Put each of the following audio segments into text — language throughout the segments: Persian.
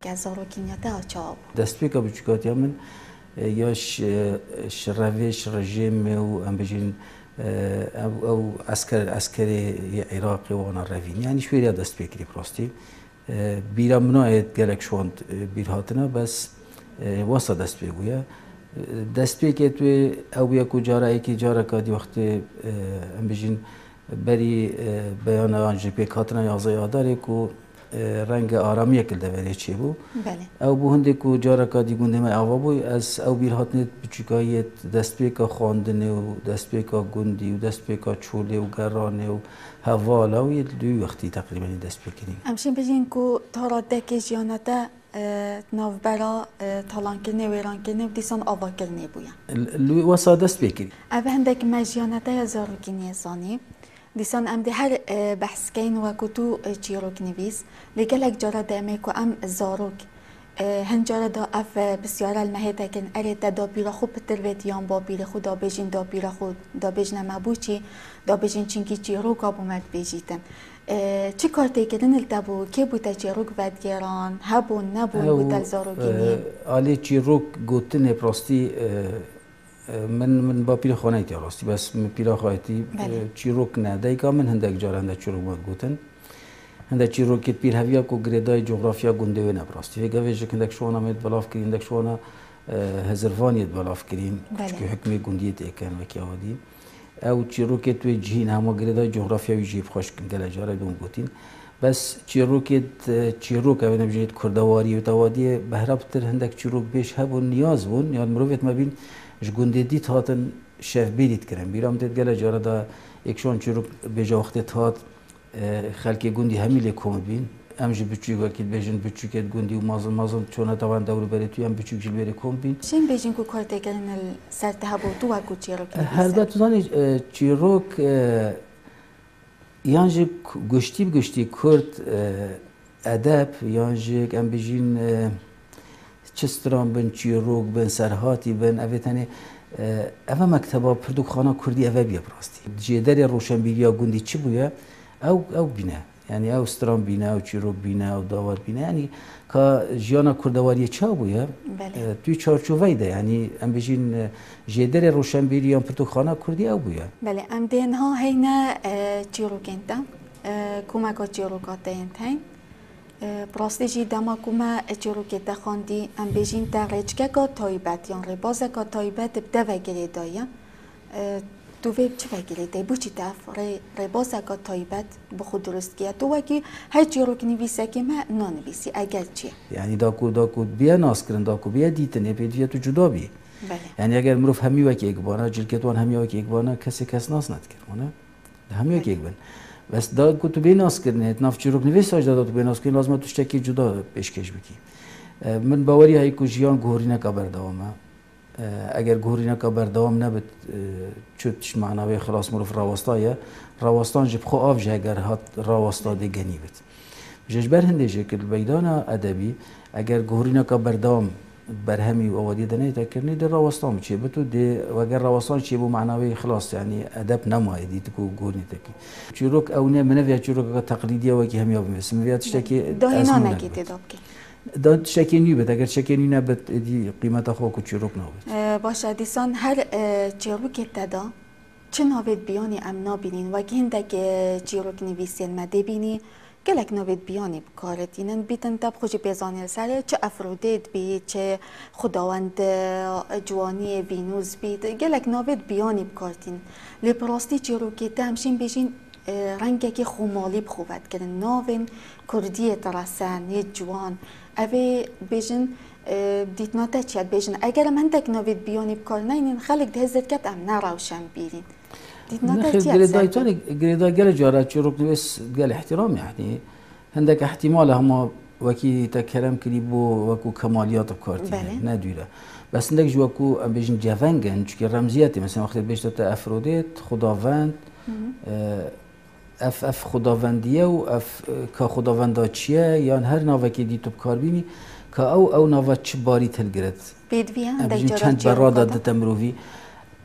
که زاروکینیاتا چاب دست که بچکاتی من یاش روش رژیم و ام بجین او عسکری عراقی و آن روین یعنی شویه دست بکری پراستی بیرام منایت گلک شوند بیرهاتنا بس واسه دست بگویه دست بگی توی او یا کجاره کی جاره کادی وقت ام بجین بری بیان آنجی پیکاتنا یازای داره کو رنگ آرامی کل دوره چی بو بله او بو هنده کو جاره کادی گونده ما آوا بو از او بیرهاتنت بچکایت دست بگی خواندنه و دست بگی گوندی و دست بگی چوله و گرانه و هوالا و یه دوی وقتی تقریبا دست بگیریم. همچنین بگین که تاراده که جیانتا نوبرا تالان کنه ویران کنه و دیسان آوا کنه بویا. واسه دست بگیری. اوه هندک مجیانتا یا زاروکینی زانی. دیسان ام ده هر بحث کین و کتو چیروک نویس لگلک جارا دامه کو ام زاروک هنجارا دا اف بسیار المهیتا کن ارید دا بیرا خوب ترویدیان با بیر خود دا بیجین دا بیرا خود دا بیجن مبوچی دا بیجین چینکی چیروک آبومد بیجیتن چی کار تیکدن التبو که بوده چیروک ودگیران هبون نبون بوده زاروکینی آلی چیروک گوتن پراستی من با پیر خانه ایتی راستی بس من پیر خواهیتی چیروک نه دایگا من هندک جار هندک چیروک ما گوتن هندک چیروکیت پیر هویا کو گریدای جغرافیا گنده و نبراستی فکر ویژه هندک شوانا مید بلاف کرین هندک شوانا هزروانیت بلاف کرین که حکمی گندیت اکن وکی آدی او چیروکیت و جهین همه گریدای جغرافیا وی جیب خوش کن گله جاره دون گوتین بس چیروک اوه نبجنید کردواری و توادی بهرابتر هندک چیروک بیش هبون نیاز بون یاد مروفیت مبین جگونده دیت هاتن شف بیدید کرن بیرام دید گله جاره دا یکشون چیروک بیجا وقتی هات خلکی گوندی همیلی کمد بین امجی بچوک وکیل بیجن بچوکت گوندی و مازن چونه توان دور بری توی هم بچوک جل بری کم بین شین بیجن کو کارت کردن سرته هبو تو وکو چیروک هر بات زانی چیروک یانجی گشتی کرد ادب یانجی ام بیجین چستران بن چیروک بن سرهاتی بن اوتنی اوه مکتبا پردوک خانه کردی اوه بیا براستی جدر روشنبیریا گوندی چی بویا او بینه یعنی او ستران بینه او چیروک بینه او داوات بینه یعنی که جیانا کردواری چه بویا توی چارچوبه ده یعنی ام بجین جدر روشنبیریا پردوک خانه کردی او بویا بله ام دینها هینا چیروکینتا کمکا چیروکاتا اینتین براستی جی دما کوما چیروکیتا خواندی ام بیجین تغیچکه کا تایبت یان ربازه کا تایبت بده وگیری دایا تو ویب چه وگیری دای بوچی تف ربازه کا تایبت بخود درست کیا تو وکی هر چیروک نویسه که ما نانویسی اگر چیه یعنی داکو بیا ناس کرن داکو بیا دیتنه پیدویا تو جدا بی یعنی اگر مروف همی وکی اگبانا جلکتوان همی وکی اگبانا کس ناس ند کرد همی وکی اگبان بس داد کو تو بیناس کرنه ناف چیروک نویس ساج داد تو بیناس کرنه لازم تو شتکی جدا پیشکش بکی من باوری هایی کو جیان گوهرینه کا بردوامه اگر گوهرینه کا بردوام نبود چوتش معنوی خلاص مروف راوستایه راوستان جب خو آف اگر هات راوستا دیگنی بید جبر هنده شکل بیدانا ادبی اگر گوهرینه کا بردوام برهمی و آوادی دنیه تکرنی در راوستان چی بتو دی و اگر راوستان چی بو معنوی خلاص یعنی ادب نمایی دی تو گونی تکی چیروک اونه منوی چیروک تقلیدی و کی همی آبیم اسم ویات شکی داینا نگیتی دابکی داد شکی نی بد اگر شکی نی نبود دی قیمت خو کو چیروک نبود باشه دیسان هر چیروک تدا چه نوید بیانی ام نبینین و گهنده که چیروک نویسین مده بینی گلک نوید بیانی بکارتینن بیتن تب خوشی بیزانی سره چه افرودیت بید چه خداوند جوانی وینوز بید گلک نوید بیانی بکارتین لپراستی چیروکیت همشین بیشین رنگه که خومالی بخوبت کردن ناوین کردی ترسن یه جوان اوه بیشین دیتناته چیاد بیشین اگر من تک نوید بیانی بکارنه این خلق ده هزت کت ام نروشن بیرین گریدا گل جاره چروک نویس گل احترام يعني عندك احتمال هما وكي تكلم كلي بو وكو كماليات بكارتي ندوره بس عندك جو وكو بيجن جافنجن چونكي رمزياتي مثلا وقت بيش تا افروديت خداوند اف خداوندیه و اف که خداوندا چیه یا هر ناوه که دی تو بکار بینی که او ناوه چه باری تلگرد بیدویه بيجن چند برا داده تمروفي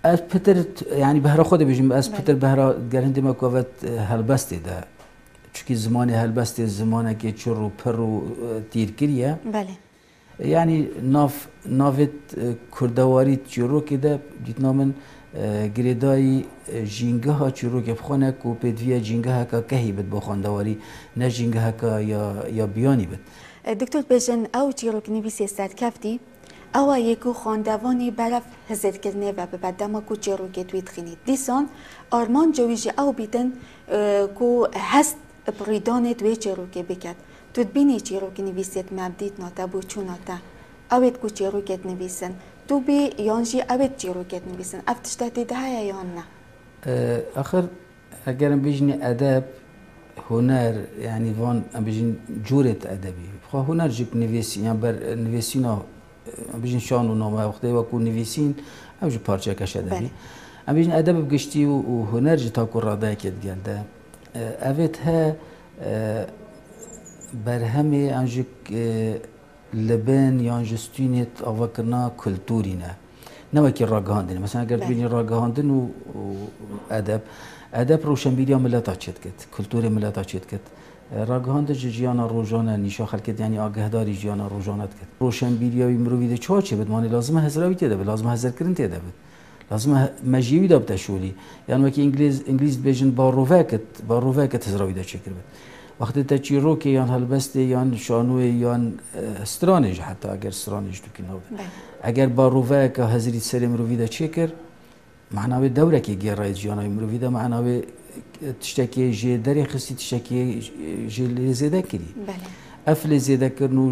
از پتر یعنی بهرا خود بیشیم از پتر بهرا گرهنده ما کوت هلبسته ده چونکی زمانی هلبست زمانه که چر و پر و تیر کریه بله یعنی نافت کردواری چیرو که ده دیت نامن گریدای جینگه ها چیرو که بخونه کو پدویه جینگه ها که کهی بد بخواندواری نه جینگه ها که یا بیانی بد دکتر بیژن او چیرو که نویسی سرکفتی او یکو خواندوانی برف هزر کرنه و ببدما کو چیرو که توی تخینید دیسان آرمان جویجی او بیتن کو هست پریدان توی چیرو که بکد تو بینی چیرو که نویسیت مبدیت ناتا بو چوناتا اوید کو چیرو که نویسن تو بی یانجی اوید چیرو که نویسن افتشتاتی ده یا یان نه آخر اگرم بیجنی ادب هنر يعني فان بيجين جورة أدبي خو هنر جيك نويسي يعني بر نويسينا بيجين شانو نامه وقتی وكو نويسين هم جو پارچه کش أدبي هم بيجين أدب بگشتي وهنر جي تاكو راده كد گلده اوید ها برهمي انجيك لبن يان جستينت أفكرنا كلتورينا نوكي راگهاندن مثلا اگر بيجين راگهاندن و ادب روشنبیری ملت چید کت کلتور ملت چید کت راگهاند جیانا روزانه نیشا خلکت یعنی آگهداری جیانا روزانت کت روشنبیری و مرویده چه بد مانی لازمه هزراوی تیده بد لازمه هزر کردن تیده بد لازمه مجیوی داب تشولی یعنی وقتی انگلیس بیجن با روکت هزراوی دا چکر بد وقتی تا چیرو که یان هلبسته یان شانوی یان استرانج حتی اگر استرانج تو کنه اگر با روکت هزری سر مرویده چکر معناه دوره که گرای جیانای مروی ده معناه تشتکی جه دری خستی تشتکی جه زیاده کری. افل زیاده کرنو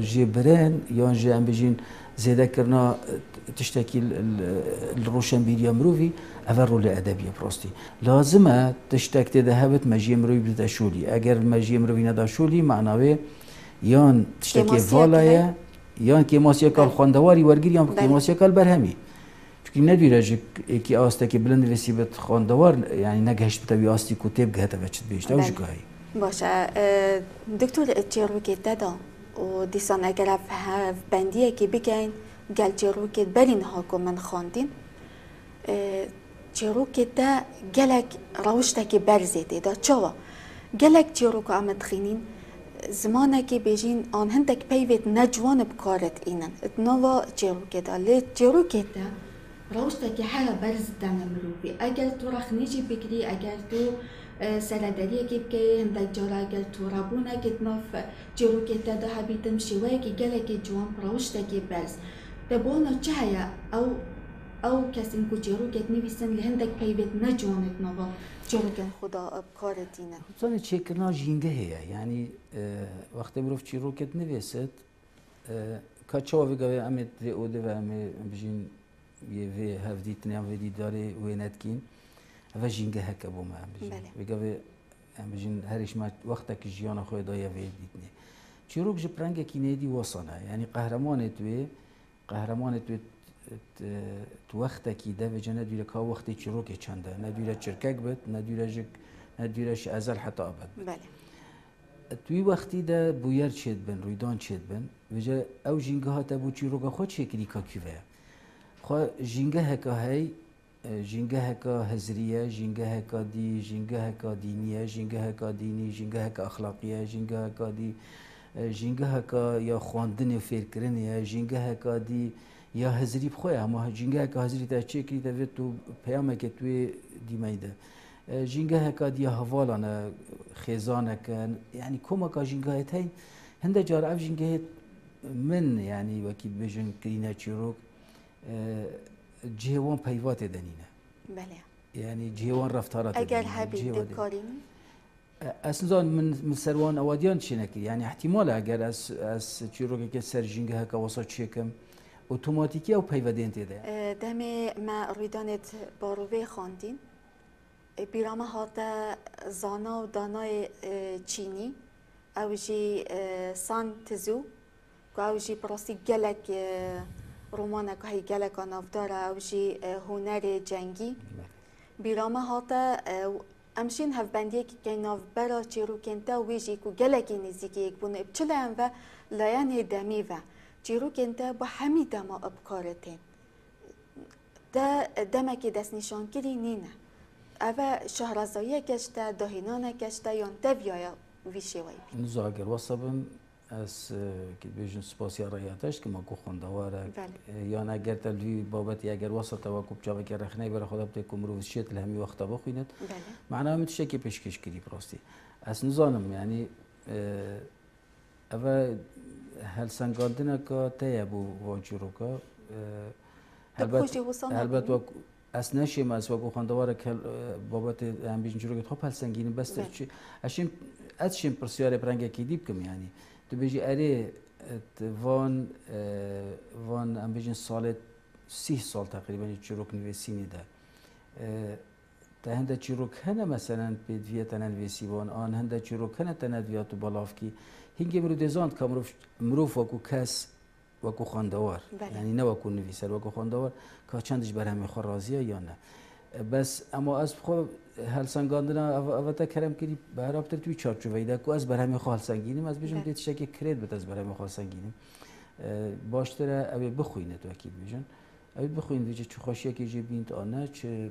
جه برن یا جه ام بجین زیاده کرنا تشتکی الروشنبیری مروی اول رول ادبیه پرستی. لازمه تشتکی ده هبت مجی مروی بده شولی. اگر مجی مروی نداشولی معناه یان تشتکی والایه یان که ماسیه کال خواندواری ورگیری یان که ماسیه کال برهمی. چون ندیره که آسته که بلند وسیبت خواندوار یعنی نگهشت بتوی آستی کتاب گهته بچت بیشتر اوج گاهی باشه دکتر چیروکی دادا و دیسان اگر بندیه که بگین گل چیروکی برین ها که من خواندین چیروکی دا گلک روشته که برزیده دا چوا گلک چیروکو آمد خینین زمانه که بیجین آن هندک پیوید نجوان بکارت اینن اتناوا چیروکی دا لی چیروکی دا روشته که هر برز دم مروی اگر تو رخنیجی بگیری اگر تو سردریه که بگی هندک جارا اگر تو رابونه که ناف جیرو که تا ده بیتم شوی که گله که جوان روشته که برز دبونا چه هیا او کسی کو جیرو که نویسن لهندک پیوت نجوانت نوا جیرو که خدا بکارتینه خصوصا چیکرنا جینگه هیا یعنی وقتی بروف جیرو که نویسد کاچوا ویگاوی امید اوده و امید بجین یه وی هفدیت نیم ویدی داره وینت کین و جینگه هک ابو ما بگه ام بجین هرش ما وقتا که جیانا خوی دایا ویدیت نه چیروک جبرانگه کی نیدی وصانه یعنی قهرمان توی تو وقتا کی ده و جنه دیره که وقتی چیروک چنده ندیره چرکک بد ندیرهش ازل حتی آبد بله توی وقتی ده بویر چید بن رویدان چید بن و جا او جینگه ها تا بو چیروک خود شکلی که کیوه خو جینگه هکا هی جینگه هکا هزریه جینگه هکا دی جینگه هکا دینیه جینگه هکا دینی جینگه هکا اخلاقیه جینگه هکا دی جینگه هکا یا خواندن و فکرنیه جینگه هکا دی یا هزری بخواه اما جینگه هکا هزری تا چه کری تا تو پیامه که توی دیمیده جینگه هکا دی حوالانه خیزانه کن یعنی کم هکا جینگه هت هی هنده جار اف جینگه من یعنی وکی بجن کرینه چیروک جهوان پیوات دنینه بله یعنی جهوان رفتارات اگر حبی دکارین اصلا من سروان اوادیان چی نکی یعنی احتمال اگر از چیروکی که سر جینگه هک واسه چیکم اتوماتیکی او پیودین تیده دمی ما ریدانت باروی خواندین بیرام هاتا زانا و دانای چینی او جی سان تزو او جی براستی گلک رومانه که هی گلک نافداره او جی هنر جنگی بیرامه هاته امشین هفبندیه که ناف برا چیروکنتا ویجی که گلکی نزیکی یک بونه ابچله هم و لایان دمی و چیروکنتا با همی دما ابکارتین ده دمکی دست نشان کری نینه اوه شهرزایی گشته دهینانه گشته یا تبیایا ویشی وی نزاگر وصبن از که بیشتر سپاسی رایاتش که ما کو خواندواره یا اگر تلوی بابتی اگر وسط و کوب چاقی که رخنه بر خدا بده کمرو شیت لهمی وقتا بخویند معناه میشه که پیشکش کردی پراستی از نزانم یعنی اوه هل سنگاندنه که تیابو واجرو که البته از نشیم از واقع خواندواره که بابت هم بیشتر جلوی خب هل سنگینی بس چی اشیم پرسیاره برنگه کی دیب کم یعنی تو بیشی اره وان هم بیشتر سال 30 سال تقریبا چروک نویسینی ده تا هنده چروک هنه مثلا بدویت نویسی وان آن هنده چروک هنه تندویاتو بالاف کی هنگی مرو دزاند که مروف واکو کس وکو خواندوار یعنی نه وکو نویسر وکو خواندوار که چندش بر همه خور راضیه یا نه بس اما از خو هل سنگاندنا اوتا کرم کردی برای بتر توی چارچوبه ایده که از بر همه خو هل سنگینیم از بیشتر دیت شکی کرد بت از بر همه خو هل سنگینیم باشتره اوی بخوینه تو اکید بیشتر اوی بخوین ویچه چه خوشیه که جی بینت آنه چه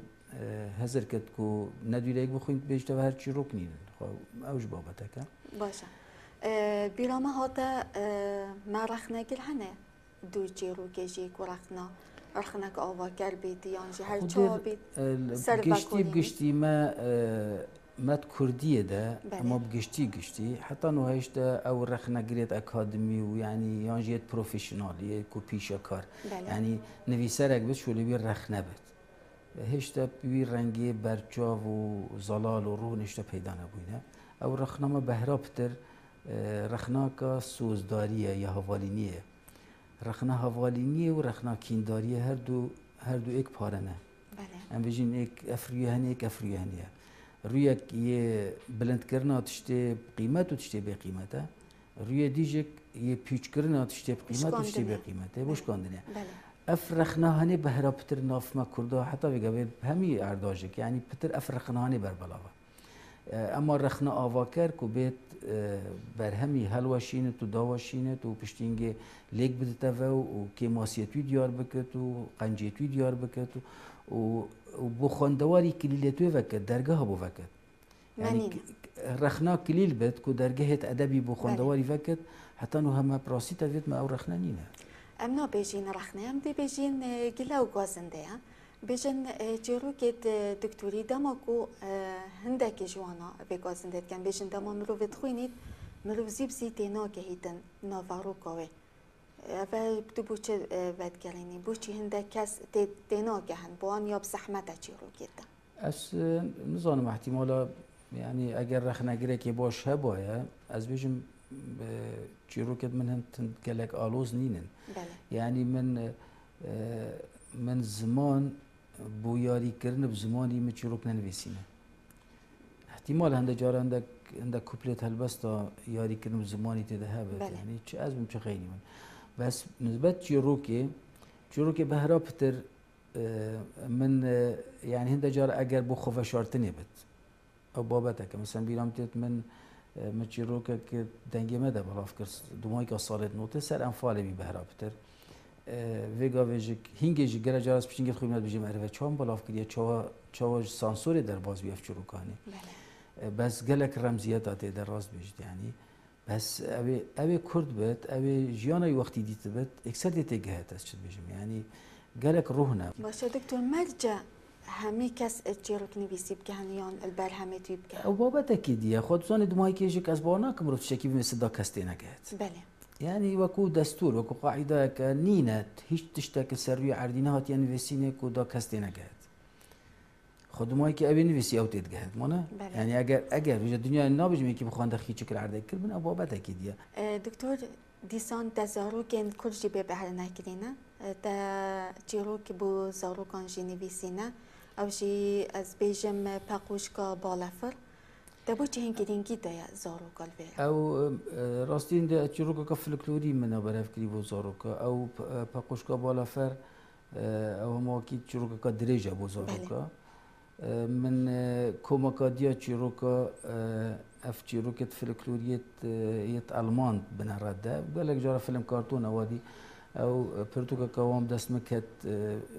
هزار کت کو ندیره یک بخوین بیشتر و هر چی روک نیدن خو اوج بابته که باشه بیرامه هاته مرخنه گل هنه دو جیرو گجی کرخنا رخنك آواکر بیتی یانجی هر چا بیت سر گشتی ما کردیه ده اما بگشتی حتی نوهش ده او رخنه گرید اکادمی و یعنی یانجی ات پروفیشنالی کو پیشا کار یعنی نویسرک بید شولی بی رخنه بید هشتا بی رنگی برچا و زلال و روح نشتا پیدا نبوینه او رخنه ما بهرابتر رخنه که سوزداریه یا حوالینیه رخنه حوالینیه و رخنه کینداریه هر دو ایک پاره نه ام بجین ایک افریهنی ایک افریهنیه روی یه بلند کردن تشته قیمت و تشته به قیمته روی دیجک یه پیچ کردن تشته قیمت و تشته به قیمته بوش کندنه افرخنه هنی بهرا پتر ناف ما کرده حتی بگه همی ارداجک یعنی پتر افرخنه هنی بر بلاوه اما رخنه آواکر که بیت بر همی هلوشینه تو داوشینه تو پشتینگه لیک بدته و که ماسیتوی دیار بکت و قنجیتوی دیار بکت و بخواندواری کلیلتوی وکت درگاه بو وکت یعنی رخنه کلیل بد که درگاهت ادبی بخواندواری وکت حتی نو همه پراسی تفید ما او رخنه نینه امنا بیجین رخنه هم دی بیجین گله و گازنده بیشن چرا که دکتری دامکو هندکی جوانا بگذارند کن بیشن دام مروت خوینید مروزیب زیتینا که هیتن نوارو کوه و تو بچه بدگرینی بچه هندک کس تینا که هن بان یا بزحمت چرا کیتا از نظام احتمالا یعنی اگر رخنه گیره که باش هبایه از بیشم چرا که من هند کلک آلوز نینن یعنی من زمان بو یاری کردن بزمانی مچروک ننویسینه احتمال هنده جاره هنده کوپلت هلبستا یاری کردن بزمانی تده هبت یعنی چه از چه خیلی من بس نسبت چروکی بهرا پتر من یعنی هنده جاره اگر بو خوفه شارتنی بد او بابته که مثلا بیرام تیت من چروکه که دنگی مده بلاف کرد دومایی که سالت نوته سر انفاله بی بهرا پتر ویگا ویژک هنگیجی گره جارس پیشینگت خوی میاد بیشتر مره چهام بالاف کردیه چهوا سانسوری در باز بیاف چروکانی بس گلک رمزیت آتی در راست بیشتر یعنی بس اوی کرد بد اوی جیانای وقتی دیت بد اکثر دیت گهت است چه بیشتر یعنی گلک روح نه باشه دکتر مرجع همی کس چروک نویسی بکنیان البرهمه توی بکن او بابت اکیدیه خود زن دمایی که یکی از بانا کم رو شکی مثل دا کستی نگهت بله يعني وكو دستور وكو قاعدة كنينة هيش تشتاك السروية عردينها هاتي نفسيني كو دا كستينا جهد خدماي كي أبي نفسي أو تتجهد مانا يعني أجر بيجي الدنيا نابج ميكي بخوان دخي شكل عردك كل من أبوابتها كده دكتور ديسان تزارو كان كل شيء ببهر ناكرينا تا جيرو كبو زارو كان جينيفيسينا أو شي از بيجم باقوشكا بالافر دبو چه هنگی دایا زارو کالوی او راستین ده چروکا کفلکلوری من برف کری بو زاروکا او پاکوشکا بالافر او ما کی چروکا کا دریجا بو زاروکا من کوماکا دیا چروکا اف چروکت فلکلوریت یت آلمان بنرده بالک جارا فیلم کارتون اوادی او پرتوکا کوام دست مکت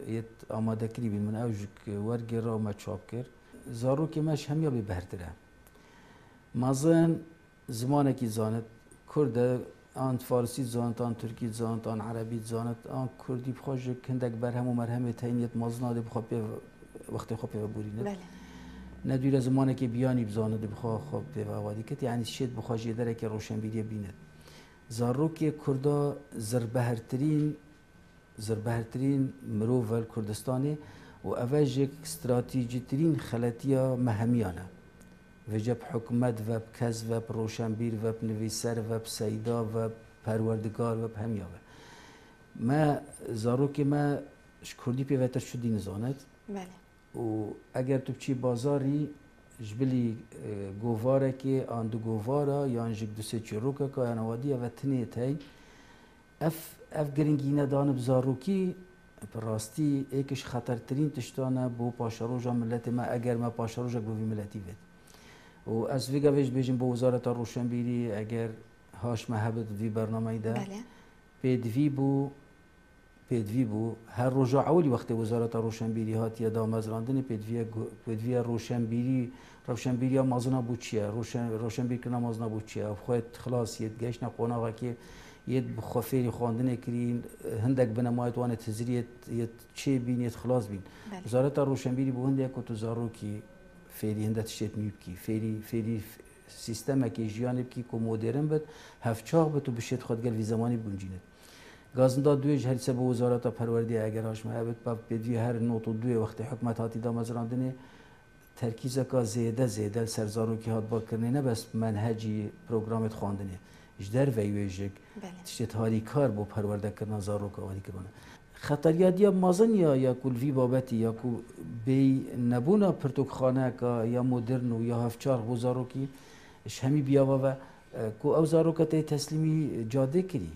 یت آماده کری بین من اوجک ورگی را ما چاپ کرد زاروک ماش همیا به بهتره مازن زمانه کی زانت کرد آن فارسی زانت آن ترکی زانت آن عربی زانت آن کردی بخوش کندک برهم و مرهم تینیت مازن ده بخواب وقتی خواب ببورینه بله ندویر زمانه که بیانی بزانه ده بخواب خواب به وادی کت یعنی شد بخواج یدره که روشنبیری بیند زاروک کردا زربهرترین مروفل کردستانی و اوجک استراتژی ترین خلاتیا مهمیانه وجب حکومت و کس و روشنبیر و نویسر و سیدا و پروردگار و همیابه ما زاروک ما کردی پیوتر شدی نزاند بله و اگر تو بچی بازاری جبلی گوواره که آن دو گووارا یا انجک دو سه چروکه که انوادی و تنی تای اف گرینگینه دانب زاروکی براستی ایکش خطرترین تشتانه بو پاشاروجا ملت ما اگر ما پاشاروجا بو ملتی بید و از ویگا ویش بیجیم با وزارت روشنبیری اگر هاش محبت وی برنامه ده بله پیدوی بو هر روزا اولی وقت وزارت روشنبیری هات یا دامزراندن پیدوی روشنبیری ها مازنا بود چیه روشنبیر کنه مازنا بود چیه خواهد خلاص ید گشت نقونا که ید بخفیری خواندن کرین هندک بنمایت وانه تزریت ید چه بین ید خلاص بین وزارت روشنبیری بو هنده که تو زارو کی فعلی هنده تشتت میب کی فعلی سیستم که جیان بکی که مدرن بد هفچاق بد و بشید خود گل وی زمانی بونجیند گازنده دویج هر سه وزارت پروردی اگر هاش محبت با بدوی هر نوت و دوی وقت حکمت هاتی دام ازراندنه ترکیز کا زیاده سرزارو کی هات با کرنه نه بس منهجی پروگرامت خواندنه اجدر ویویجک تشت هاری کار با پرورده کردن زارو کا وادی کنه خطریات یا مازن یا کل وی بابتی یا کو بی نبونا پرتوخانه کا یا مدرن و یا هفچار وزارو کی همی بیا و کو اوزارو کا تسلیمی جاده کری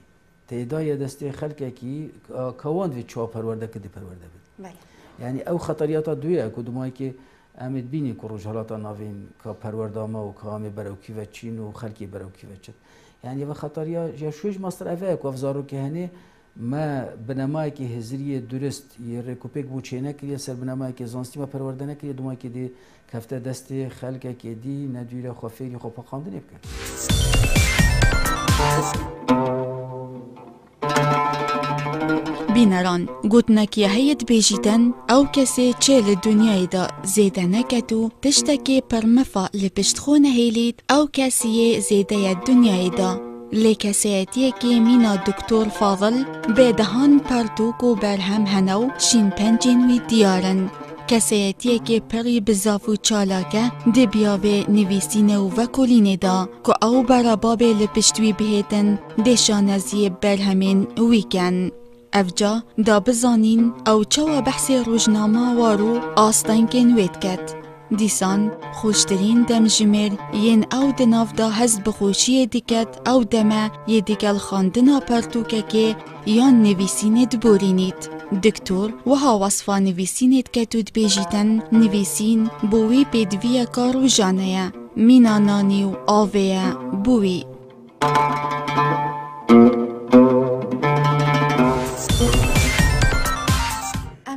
تعداد دسته خلقه کی کواند و چوب پرورده کدی پرورده بود. بله. یعنی او خطریات دویه کدومایی که امید بینی که روزهالات ناوین که پرورده ما و کامی بروکی و چین و خلقی بروکی و چت. یعنی و خطریات یا شویج ماستر اوه که افزارو که هنی ما بنامایی که هزری درست یه رکوپک بوچینه کلیه سر بنامایی که زانستی ما پرورده نکلیه دومایی که دی کفته دسته خلقه که دی ندویره خوفیری خوب خواندنی بکن. بینران گوتنکی هیت بیجیدن او کسی چه لدنیای دا زیده نکتو تشتکی پر مفا لپشتخونه هیلید او کسی زیده دنیای دا لکسیتی که مینا دکتور فاضل به دهان پرتوک و برهم هنو شین پنجین وی دیارن کسیتی که پری بزافو چالاکه دی بیاوه نویسینه و کلینه دا که او برا بابه لپشتوی بهیتن دی شانزی برهمین ویکن افجا دا بزانین او چوا بحث روزنامه وارو آستنگن وید کت دیسان خوشترین دم جمیر ین او دناف دا هز بخوشی دیکت او دمه یه دیگل خاندنا پرتوکه که یان نویسینه دبورینید دکتور وها وصفا نویسینه کتود بیجیتن نویسین بوی پیدوی کارو جانه مینا نانی و آوه بوی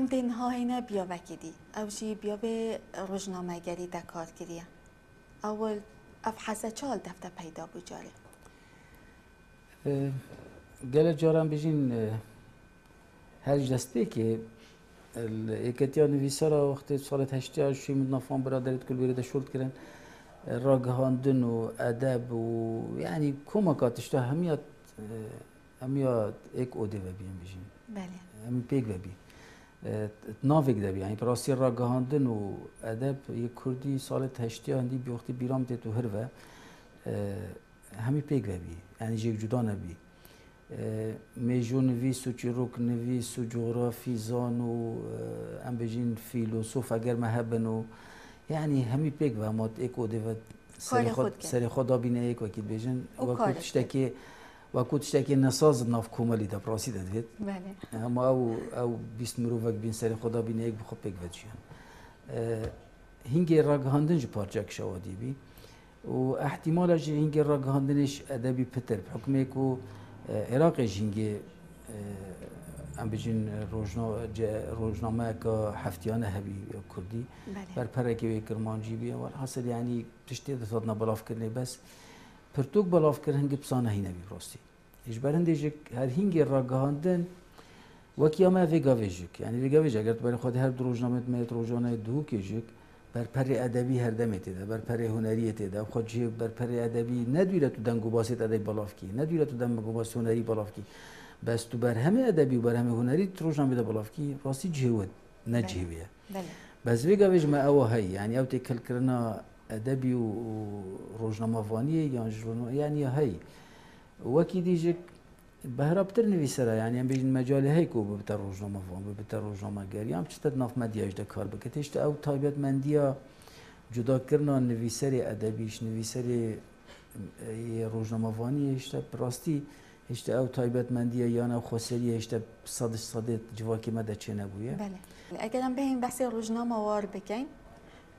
دین ها هینا بیا وکیدی او جی بیا به روزنامه گری دکار کریه اول اف حسه چال دفته پیدا بو جاره گله جارم بجین هر جسته که اکتیا نویسارا وقتی سال 88 من نفهم برادریت کل بیرده شورد کردن راگهاندن و ادب و یعنی کمکاتش همیات ایک اوده و بیم بجین بله همی پیک و بیم ناویک دبی یعنی پراسی راگهاندن و ادب یک کردی سال 88 هندی بیوقتی بیرام تی تو هر و همی پیک و بی یعنی جیک جدا نبی میجو نویس و چیروک نویس و جغرافی زان و ام بجین فیلسوف اگر محبن و یعنی همی پیک و همات ایک اوده و سری خدا بینه ایک وکید بجین و کتشتکی نساز ناف کومالی دا پراسی دادید. بله. اما او بیست مروفک بین سر خدا بینه یک بخواب پیک ودشیان. هنگی راگهاندن جو پارچک شوادی بی و احتمالا جه هنگی راگهاندنش ادبی پتر بحکمه کو عراقش هنگی ام بجین روزنامه که هفتیانه هبی کردی بر پره که کرمانجی بی و حاصل یعنی تشتی داد نبلاف کردنی بس پرتوک بلاف کردن گبسانه هی نبی راستی ایش برنده جک هر هنگی را گهاندن وکی ما ویگا ویجک یعنی ویگا ویج اگر تو برای خود هر روزنامه میت روزانه دو کیجک بر پره ادبی هر دمت ده بر پره هنری ده خود جه بر پره ادبی ندویره تو دنگو باسط ادبی بلاف کی ندویره تو دنگو باس هنری بلاف کی بس تو بر همه ادبی و بر همه هنری روزنامه ده بلاف کی راستی جهود نه جهویه بس ویگا ویج ما اوه هی یعنی او تکل کرنا ادبی و روزنامه وانی یعنی هی وکی دیجک بهرابتر نویسره یعنی هم بیشتر مجاله هی کو ببتر روزنامه وان ببتر روزنامه گری هم چطور ناف مدیاش ده کار بکتیش تا او تایبت مندیا جدا کردن نویسر ادبیش نویسر روزنامه وانیش تا راستی هشت او تایبت مندیا یا نه خسری هشت صد جواکی مده چه نبویه بله اگر هم به این بحث روزنامه وار بکن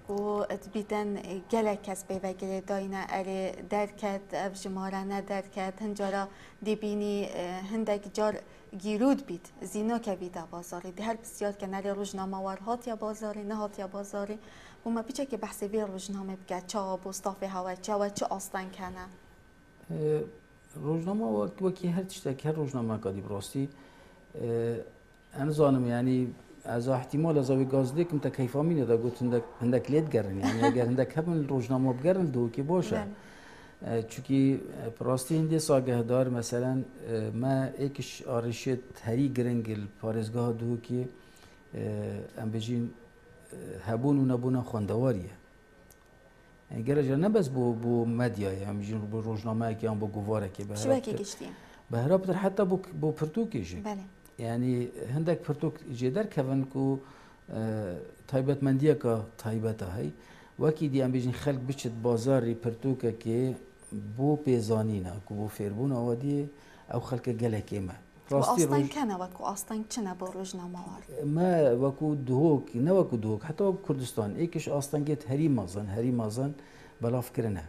و تبیتن گله کس به وگره داینه اری درکت افجماره ندرکت هنجارا دیبینی هندک جار گیرود بید زینا که بیده بازاری دی هر بسیار که نری روزنامه وار هات یا بازاری نه هات یا بازاری و ما بیچه که بحث وی روزنامه بگه چه بوستاف هوا چه آستان کنه روزنامه وکی هر تشتا که هر روزنامه کادی براستی انا زانم یعنی از احتمال از آبی گازده کم تا کیفا مینه دا گفت هندک لید گرن یعنی اگر هندک همون روزنامه بگرن دو کی باشه چونکی براستی هندی ساگه دار مثلا ما ایکش آرشت هری گرنگل پارزگاه دو کی ام بجین هبون و نبون خواندواریه یعنی گرجا نه بس بو مدیای هم بجین بو روزنامه که هم بو گواره که شو اکی گشتیم به هرابتر حتی بو پرتوکیش بله یعنی هندک پرتوک جدر کفن کو تایبت مندیه که تایبت هایی وکی دی ام بیشین خلق بچت بازاری پرتوکه که بو پیزانینا کو بو فیربون آوادی او خلق گله که ما راستی آستان کنه وکو آستان چنه با روزنامه وار ما وکو دهوک نه وکو دهوک حتی کردستان ایکش آستان گیت هری مازن بلاف کرنه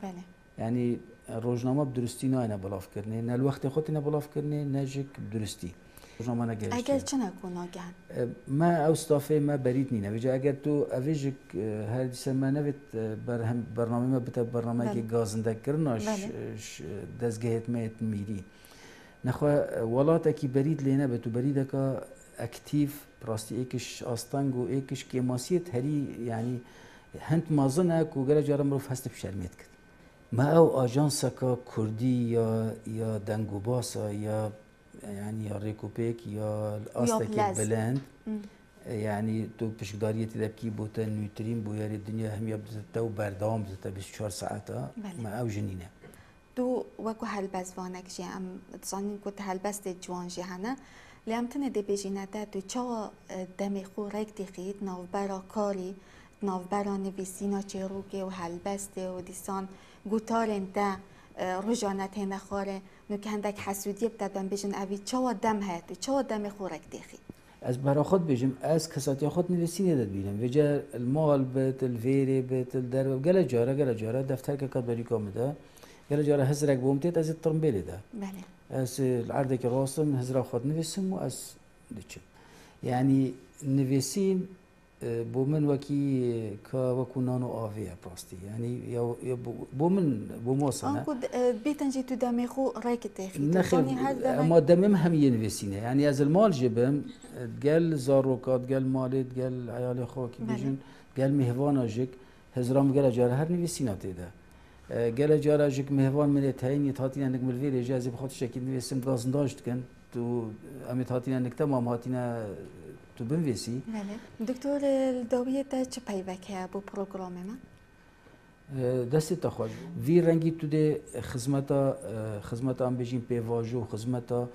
بله یعنی روزنامه بدرستی نه بلاف کرنه نه الوقت خودی نه بلاف کرنه نه جک بدرستی اگر چه نکنه گن ما اوستافه ما برید نینه وجه اگر تو اویجک هر دیسه ما نوید برنامه ما بتا برنامه که گازنده کرناش دزگهت میت میری نخواه ولات اکی برید لینه بتو برید که اکتیف براستی ایکش آستانگ و ایکش کیماسیت هری یعنی هند مازنه که گره جارم رو فست بشرمید کد ما او آجانسا که کردی یا دنگوباسا یا يعني يا ريكوبيك يا الاستك بلند يعني تو بشكداريه تدبكي بوتا نيوترين بو ياري الدنيا هم يبدا تو بردام بتا 24 ساعه ما او جنينه تو وكو هلبس وانك جي ام تصانين كنت هلبس جوان جي هنا لام تنه دي بيجينا تو چا دمي خو ريك تخيت ناو برا كاري ناو برا نويسينا چيروكي و هلبسته و ديسان گوتارن تا رجانت نخوره نو که هندک حسودی بدن بجن اوی چوا دم هات و چوا دم خورک دیخی از برا خود بجم از کساتی خود نویسینه داد بینم وجه المال بت الفيري بت الدرب گله جاره دفتر که کد بری کامده گله جاره هزرک بومتید از الترمبیل ده بله از العرض که راستم هزرا خود نویسم و از دیچم یعنی نویسین بو من وکی که وکو نانو آویه پراستی یعنی یا بو من بو موسانه آنکو بیتنجی تو دمی خو رایک تخی نخیر اما دمم هم ينفسينه يعني از المال جبم قال زاروكات قال مالت قال عيال خوكي بيجن قال مهوانا جك هزرام قال جار هر نفسينا تيدا قال جار جك مهوان من تاين يتاتينا انك ملفيل اجازه بخاطر شكل نفسم غازنداشت كان تو امي تاتينا انك تمام هاتينا تو بنفسي دكتور الدوية تا چه پیوکه بو پروگرام ما دستی تا خود وی رنگی تو ده خدمتا ام بجیم پیواجو خدمتا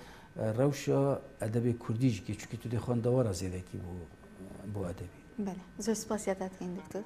روشا ادب کردیش که چونکه تو ده خواندوار از ایده کی بو ادبی بله زور سپاسیاتت این دکتور